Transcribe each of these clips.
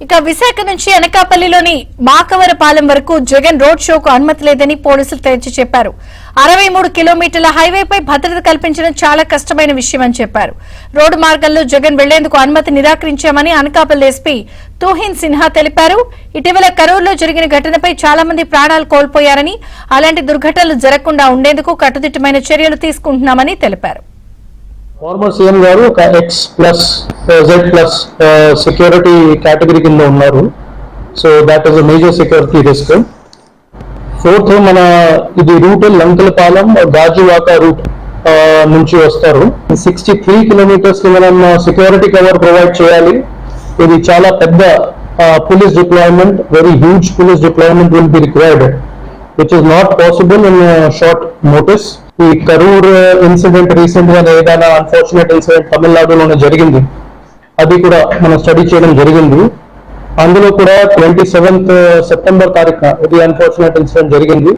ఇక విశాఖ నుంచి అనకాపల్లిలోని మాకవరపాలెం వరకు జగన్ రోడ్ షోకు అనుమతి లేదని పోలీసులు తేల్చి చెప్పారు. 63 కిలోమీటర్ల హైవేపై భద్రత కల్పించడం చాలా కష్టమైన విషయమని చెప్పారు. రోడ్డు మార్గంలో జగన్ వెళ్లేందుకు అనుమతి నిరాకరించామని అనకాపల్లి ఎస్పీ తూహిన్ సిన్హా తెలిపారు. ఇటీవల కరూరులో జరిగిన ఘటనపై చాలా మంది ప్రాణాలు కోల్పోయారని, అలాంటి దుర్ఘటనలు జరగకుండా ఉండేందుకు కట్టుదిట్టమైన చర్యలు తీసుకుంటున్నామని తెలిపారు. ఫార్మర్ సీఎం గారు ఒక X+ Z+ సెక్యూరిటీ కేటగిరీ కింద ఉన్నారు. So that is a major security risk. Fourth, మన ఇది రూట్ లంకలపాలెం గాజువాక రూట్ నుంచి వస్తారు. 63 కిలోమీటర్స్ కి మనం సెక్యూరిటీ కవర్ ప్రొవైడ్ చేయాలి. ఇది చాలా పెద్ద police deployment, very huge police deployment will be required, which is not possible in short notice. ఈ కరూర్ ఇన్సిడెంట్ రీసెంట్ గా ఏదైనా అన్ఫార్చునేట్ ఇన్సిడెంట్ తమిళనాడులోనే జరిగింది, అది కూడా మనం స్టడీ చేయడం జరిగింది. అందులో కూడా 27th సెప్టెంబర్ తారీఖున ఇది అన్ఫార్చునేట్ ఇన్సిడెంట్ జరిగింది.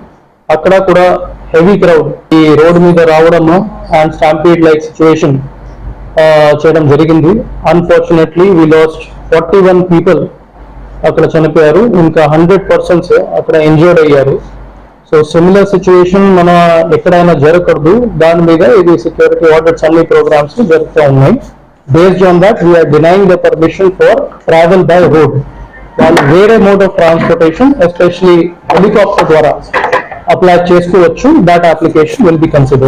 అక్కడ కూడా హెవీ క్రౌడ్ ఈ రోడ్ మీద రావడం అండ్ స్టాంపీడ్ లైక్ సిచ్యువేషన్ చేయడం జరిగింది. అన్ఫార్చునేట్లీ వి లాస్ట్ 41 పీపుల్ అక్కడ చనిపోయారు, ఇంకా 100 persons అక్కడ ఇంజర్డ్ అయ్యారు. సో సిమిలర్ సిచ్యువేషన్ మన ఎక్కడైనా జరగకూడదు, దాని మీద ఇది సెక్యూరిటీ ఆడిట్స్ అన్ని ప్రోగ్రామ్స్ జరుగుతూ ఉన్నాయి. Based on that we are denying the permission for travel by road. వాళ్ళు వేరే mode of transportation especially helicopter ద్వారా అప్లై చేసుకోవచ్చు. That application will be considered.